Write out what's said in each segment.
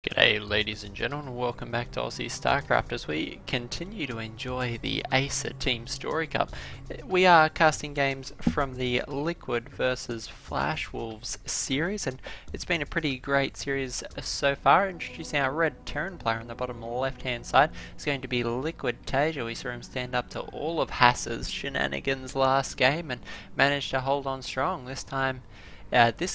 G'day ladies and gentlemen, welcome back to Aussie Starcraft as we continue to enjoy the ACER Team Story Cup. We are casting games from the Liquid versus Flash Wolves series, and it's been a pretty great series so far. Introducing our red Terran player on the bottom left hand side is going to be LiquidTaeja. We saw him stand up to all of Hass's shenanigans last game and managed to hold on strong. This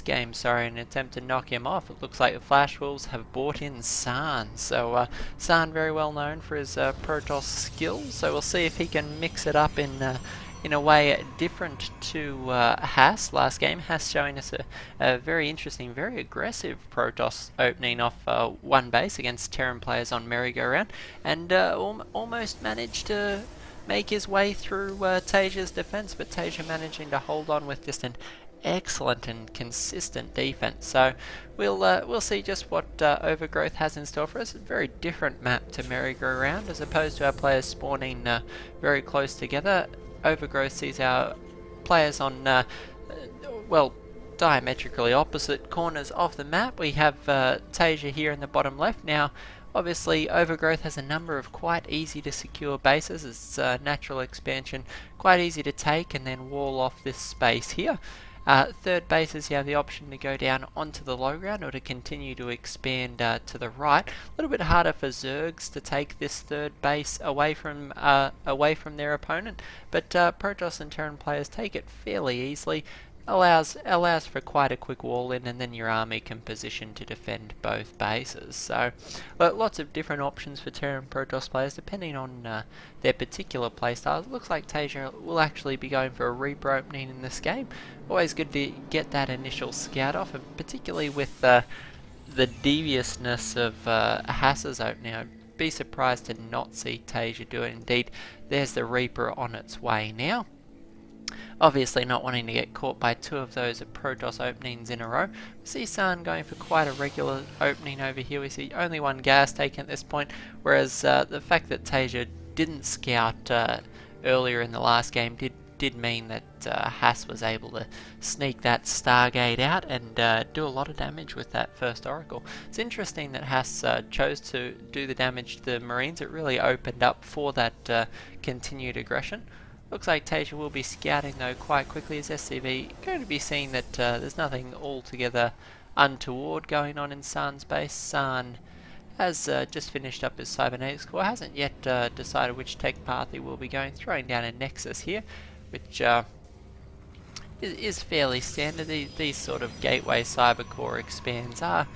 game, in an attempt to knock him off. It looks like the Flash Wolves have brought in San. San very well known for his Protoss skills, so we'll see if he can mix it up in a way different to Hass last game. Hass showing us a very interesting, very aggressive Protoss opening off one base against Terran players on merry-go-round, and almost managed to make his way through Taeja's defense, but Taeja managing to hold on with just an excellent and consistent defense. So we'll see just what Overgrowth has in store for us. A very different map to merry-go-round, as opposed to our players spawning very close together. Overgrowth sees our players on diametrically opposite corners of the map. We have Taeja here in the bottom left. Now obviously Overgrowth has a number of quite easy to secure bases. It's natural expansion, quite easy to take and then wall off this space here. Third bases, you have the option to go down onto the low ground or to continue to expand to the right. A little bit harder for Zergs to take this third base away from their opponent, but Protoss and Terran players take it fairly easily. Allows for quite a quick wall in, and then your army can position to defend both bases. So lots of different options for Terran Protoss players depending on their particular playstyle. It looks like Taeja will actually be going for a Reaper opening in this game. Always good to get that initial scout off, and particularly with the deviousness of Hass's opening. I'd be surprised to not see Taeja do it. Indeed, there's the Reaper on its way now. Obviously not wanting to get caught by two of those Protoss openings in a row. We see San going for quite a regular opening over here. We see only one gas taken at this point, whereas the fact that Taeja didn't scout earlier in the last game did mean that Hass was able to sneak that Stargate out and do a lot of damage with that first Oracle. It's interesting that Hass chose to do the damage to the Marines. It really opened up for that continued aggression. Looks like Taeja will be scouting though quite quickly, as SCV going to be seeing that there's nothing altogether untoward going on in San's base. San has just finished up his cybernetics core, hasn't yet decided which tech path he will be going, throwing down a Nexus here, which is fairly standard. These sort of gateway cyber core expands are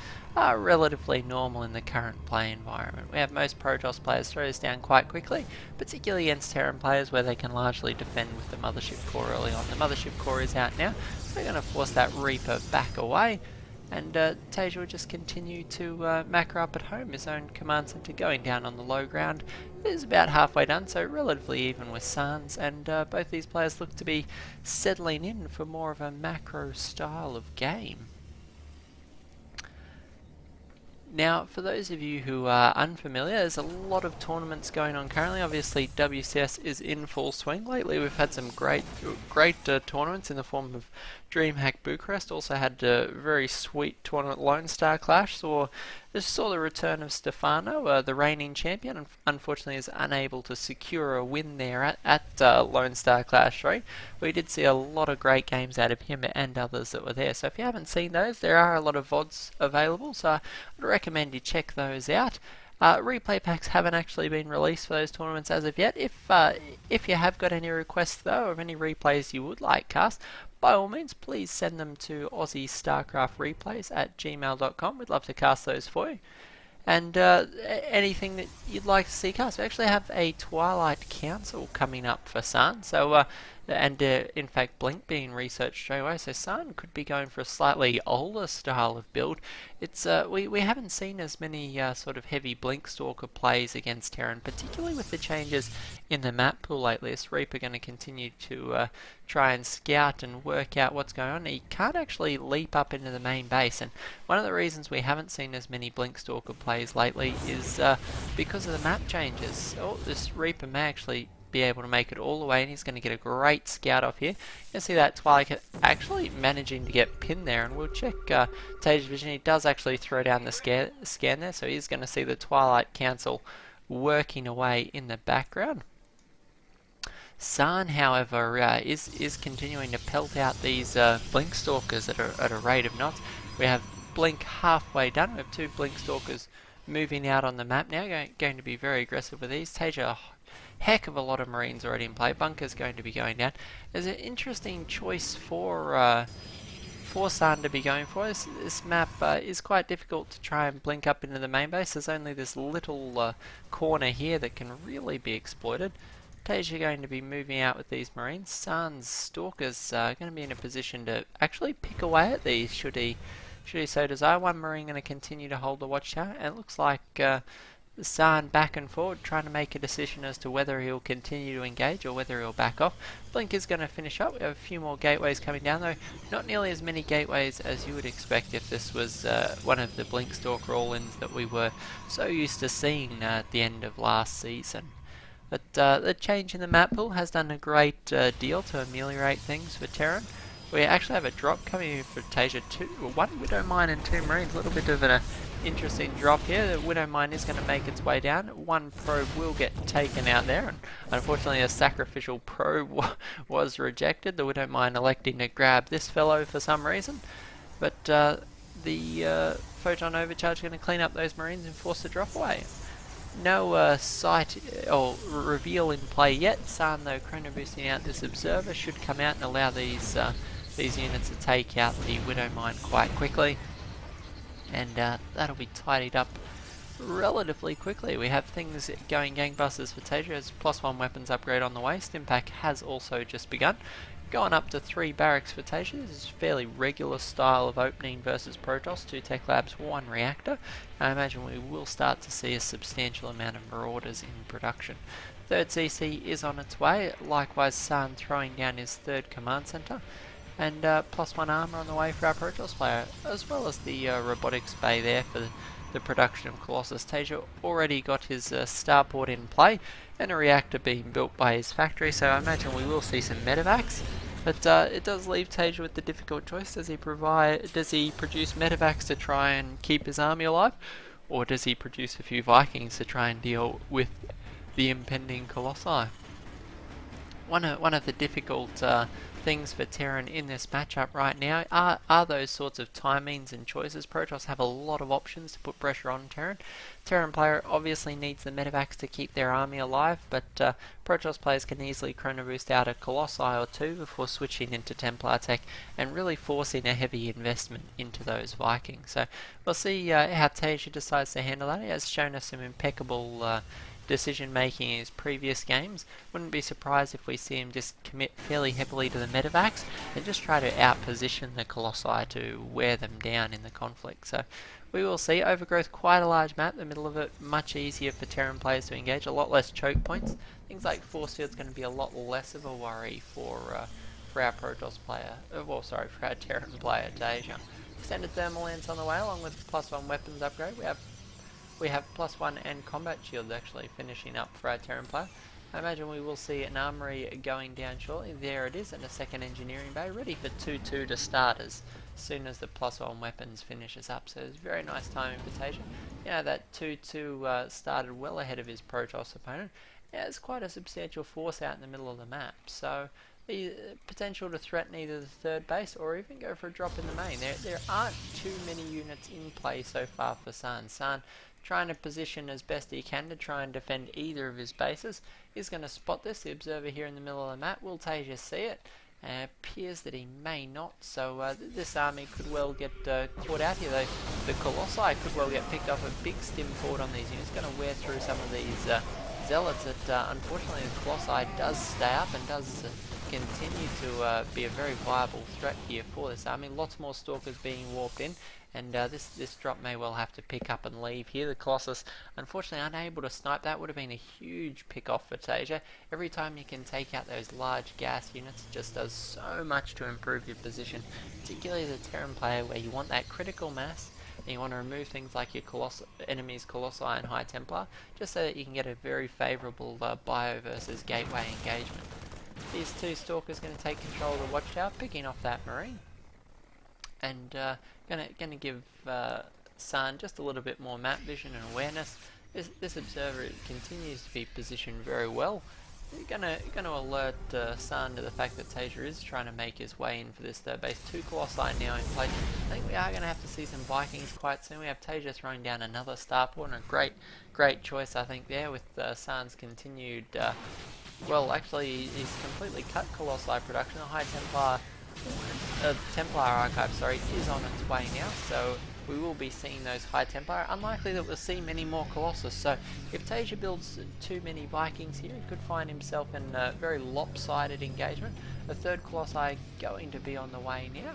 relatively normal in the current play environment. We have most Protoss players throw this down quite quickly, particularly against Terran players where they can largely defend with the Mothership core early on. The Mothership core is out now, so they're going to force that Reaper back away, and Taeja will just continue to macro up at home. His own command center going down on the low ground is about halfway done, so relatively even with Sans, and both these players look to be settling in for more of a macro style of game. Now, for those of you who are unfamiliar, there's a lot of tournaments going on currently. Obviously, WCS is in full swing. Lately, we've had some great tournaments in the form of DreamHack Bucharest. Also had a very sweet tournament, Lone Star Clash. Saw the return of Stefano, the reigning champion. Unfortunately, is unable to secure a win there at Lone Star Clash 3. We did see a lot of great games out of him and others that were there. So if you haven't seen those, there are a lot of VODs available. So I'd recommend you check those out. Replay packs haven't actually been released for those tournaments as of yet. If you have got any requests though, of any replays you would like cast, by all means, please send them to aussiestarcraftreplays at gmail.com. We'd love to cast those for you. And anything that you'd like to see cast. We actually have a Twilight Council coming up for San. So, in fact, Blink being researched straight away. So San could be going for a slightly older style of build. It's we haven't seen as many sort of heavy Blink Stalker plays against Terran, particularly with the changes in the map pool lately. Is Reaper going to continue to try and scout and work out what's going on? He can't actually leap up into the main base, and one of the reasons we haven't seen as many Blink Stalker plays lately is because of the map changes. Oh, this Reaper may actually be able to make it all the way, and he's going to get a great scout off here. You can see that Twilight actually managing to get pinned there, and we'll check Taeja's vision. He does actually throw down the scan there, so he's going to see the Twilight Council working away in the background. San, however, is continuing to pelt out these Blink Stalkers at a rate of knots. We have Blink halfway done. We have 2 Blink Stalkers moving out on the map now, going to be very aggressive with these. Taeja, a heck of a lot of Marines already in play. Bunker's going to be going down. There's an interesting choice for San to be going for. This map is quite difficult to try and blink up into the main base. There's only this little corner here that can really be exploited. Taeja going to be moving out with these Marines. San's Stalkers going to be in a position to actually pick away at these should he so desire. One Marine going to continue to hold the watchtower, and it looks like San back and forward trying to make a decision as to whether he'll continue to engage or whether he'll back off. Blink is going to finish up. We have a few more gateways coming down, though not nearly as many gateways as you would expect if this was one of the Blink Stalker all-ins that we were so used to seeing at the end of last season. But the change in the map pool has done a great deal to ameliorate things for Terran. We actually have a drop coming in for Taeja. 1 Widow Mine and 2 Marines. A little bit of an interesting drop here. The Widow Mine is going to make its way down. 1 probe will get taken out there, and unfortunately a sacrificial probe was rejected. The Widow Mine electing to grab this fellow for some reason. But the Photon Overcharge is going to clean up those Marines and force the drop away. No sight or reveal in play yet. San, though, chrono boosting out this observer, should come out and allow these units to take out the Widow Mine quite quickly, and that'll be tidied up relatively quickly. We have things going gangbusters for Taeja as +1 weapons upgrade on the way. Stimpack has also just begun. Going up to 3 barracks for Taeja. This is a fairly regular style of opening versus Protoss. 2 Tech Labs, 1 reactor. I imagine we will start to see a substantial amount of Marauders in production. 3rd CC is on its way. Likewise, San throwing down his 3rd command center. And +1 armor on the way for our Protoss player, as well as the robotics bay there for the production of Colossus. Taeja already got his starport in play and a reactor being built by his factory, so I imagine we will see some medevacs. But it does leave Taeja with the difficult choice. Does he produce medevacs to try and keep his army alive, or does he produce a few Vikings to try and deal with the impending Colossi? One of the difficult things for Terran in this matchup right now are those sorts of timings and choices. Protoss have a lot of options to put pressure on Terran. Terran player obviously needs the medevacs to keep their army alive, but Protoss players can easily chrono boost out a Colossi or 2 before switching into Templar tech and really forcing a heavy investment into those Vikings. So we'll see how Taeja decides to handle that. He has shown us some impeccable decision making in his previous games. Wouldn't be surprised if we see him just commit fairly heavily to the medevacs and just try to outposition the Colossi to wear them down in the conflict. So we will see. Overgrowth, quite a large map, the middle of it much easier for Terran players to engage, a lot less choke points. Things like force field's going to be a lot less of a worry for our Protoss player, for our Terran player Taeja. Extended thermal lance on the way, along with +1 weapons upgrade. We have +1 and combat shields actually finishing up for our Terran player. I imagine we will see an armory going down shortly. There it is, and a 2nd engineering bay ready for 2-2 to start as soon as the +1 weapons finishes up. So it's very nice timing for Taeja. That 2-2 started well ahead of his Protoss opponent. It's quite a substantial force out in the middle of the map. So the potential to threaten either the 3rd base or even go for a drop in the main. There aren't too many units in play so far for San. San trying to position as best he can to try and defend either of his bases. He's going to spot this. The observer here in the middle of the map. Will Taeja see it? Appears that he may not, so this army could well get caught out here. The Colossi could well get picked off. A big stim forward on these units. Going to wear through some of these zealots that unfortunately the Colossi does stay up and does continue to be a very viable threat here for this army. Lots more Stalkers being warped in, and this drop may well have to pick up and leave here. The Colossus unfortunately unable to snipe. That would have been a huge pick off for Taeja. Every time you can take out those large gas units, it just does so much to improve your position, particularly as a Terran player where you want that critical mass And you want to remove things like your enemy's Colossi and High Templar, just so that you can get a very favourable bio versus gateway engagement. These two Stalkers going to take control of the Watchtower, picking off that Marine, and gonna give San just a little bit more map vision and awareness. This observer continues to be positioned very well. You're gonna alert San to the fact that Taeja is trying to make his way in for this third base. 2 Colossi now in place. I think we are gonna have to see some Vikings quite soon. We have Taeja throwing down another starport, and a great choice I think there with San's continued. Well, actually, he's completely cut Colossi production. The High Templar Archive, sorry, is on its way now, so we will be seeing those High Templar. Unlikely that we'll see many more Colossus, so if Taeja builds too many Vikings here, he could find himself in a very lopsided engagement. A third Colossi going to be on the way now.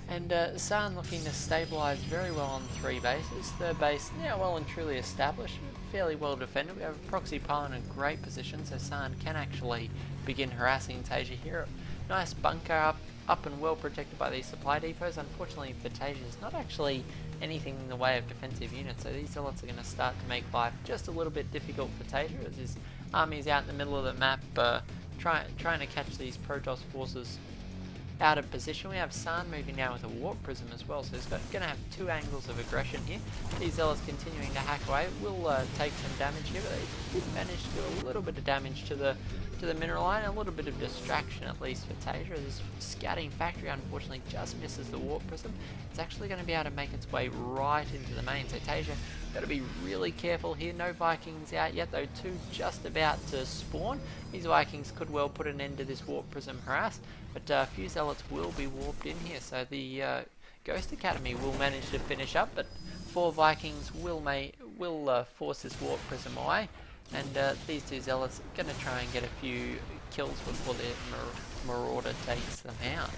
And San looking to stabilise very well on 3 bases. Third base now well and truly established, fairly well defended. We have a proxy pile in a great position, so San can actually begin harassing Taeja here. Nice bunker up and well protected by these supply depots. Unfortunately for Taeja, there's not actually anything in the way of defensive units, so these zealots are going to start to make life just a little bit difficult for Taeja, as his army is out in the middle of the map trying to catch these Protoss forces out of position. We have San moving now with a Warp Prism as well, so he's going to have 2 angles of aggression here. These zealots continuing to hack away will take some damage here, but they did manage to do a little bit of damage to the mineral line, a little bit of distraction at least for Taeja. This scouting factory unfortunately just misses the Warp Prism. It's actually going to be able to make its way right into the main, so Taeja got to be really careful here. No Vikings out yet, though 2 just about to spawn. These Vikings could well put an end to this Warp Prism harass, but a few zealots will be warped in here, so the Ghost Academy will manage to finish up, but 4 Vikings will force this Warp Prism away, and these 2 zealots are going to try and get a few kills before the Marauder takes them out.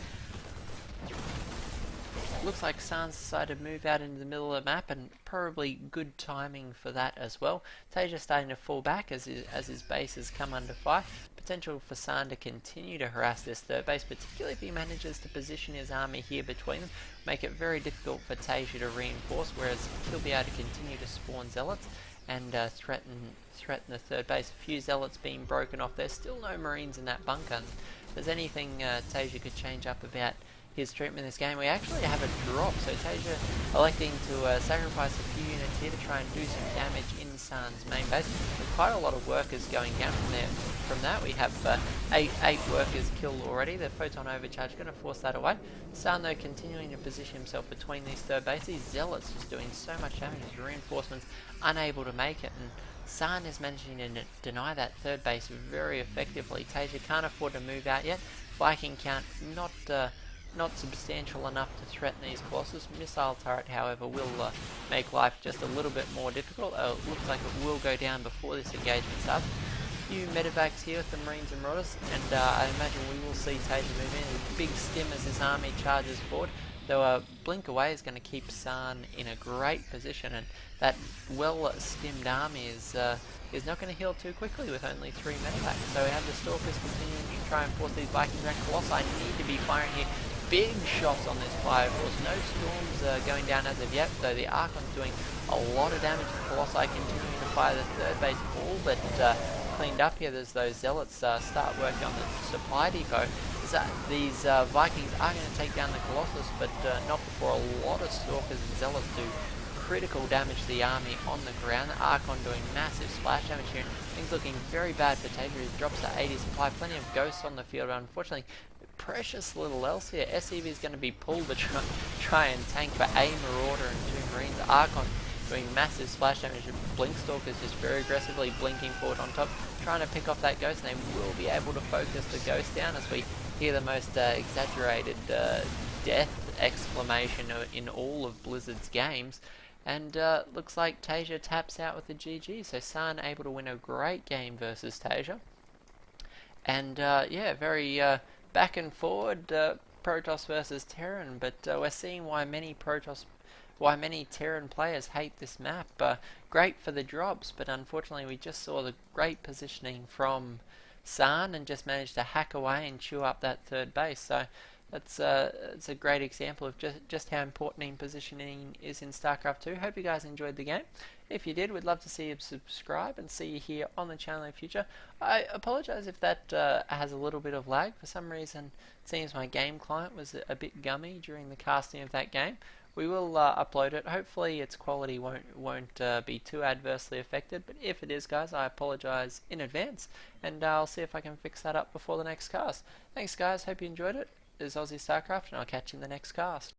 Looks like San's decided to move out into the middle of the map, and probably good timing for that as well. Taeja starting to fall back as his base has come under fire. Potential for San to continue to harass this third base, particularly if he manages to position his army here between them, make it very difficult for Taeja to reinforce, whereas he'll be able to continue to spawn zealots and threaten the third base. A few zealots being broken off. There's still no Marines in that bunker. And if there's anything Taeja could change up about his treatment in this game, we actually have a drop, so Taeja electing to sacrifice a few units here to try and do some damage in San's main base. There's quite a lot of workers going down from there. From that we have 8 workers killed already. The photon overcharge going to force that away. San though continuing to position himself between these third bases. Zealots just doing so much damage, his reinforcements unable to make it, and San is managing to deny that third base very effectively. Taeja can't afford to move out yet. Viking count not substantial enough to threaten these Colossus. Missile turret, however, will make life just a little bit more difficult. Looks like it will go down before this engagement starts. A few medevacs here with the Marines and Marauders, and I imagine we will see Taeja move in. A big stim as his army charges forward, though a blink away is going to keep San in a great position, and that well-stimmed army is not going to heal too quickly with only 3 medevacs. So we have the Stalkers continuing to try and force these Vikings around. Colossi need to be firing here. Big shots on this fire force. No storms going down as of yet, though the Archon's doing a lot of damage. The Colossi continuing to fire the third base, all but cleaned up here as those zealots start working on the supply depot. These Vikings are going to take down the Colossus, but not before a lot of Stalkers and zealots do critical damage to the army on the ground. The Archon doing massive splash damage here. Things looking very bad for Taeja. He drops to 80 supply. Plenty of ghosts on the field, but unfortunately precious little else here. SCV is going to be pulled to try and tank for a Marauder and 2 Marines. Archon doing massive splash damage. Blinkstalkers just very aggressively blinking forward on top, trying to pick off that ghost, and they will be able to focus the ghost down as we hear the most exaggerated death exclamation in all of Blizzard's games. And looks like Taeja taps out with the GG, so San able to win a great game versus Taeja. And yeah, very back and forward Protoss versus Terran, but we're seeing why many Terran players hate this map. Great for the drops, but unfortunately we just saw the great positioning from San and just managed to hack away and chew up that third base. So It's it's a great example of just how important team positioning is in StarCraft 2. Hope you guys enjoyed the game. If you did, we'd love to see you subscribe and see you here on the channel in the future. I apologise if that has a little bit of lag. For some reason, it seems my game client was a bit gummy during the casting of that game. We will upload it. Hopefully its quality won't be too adversely affected, but if it is, guys, I apologise in advance, and I'll see if I can fix that up before the next cast. Thanks, guys. Hope you enjoyed it. This is Aussie Starcraft, and I'll catch you in the next cast.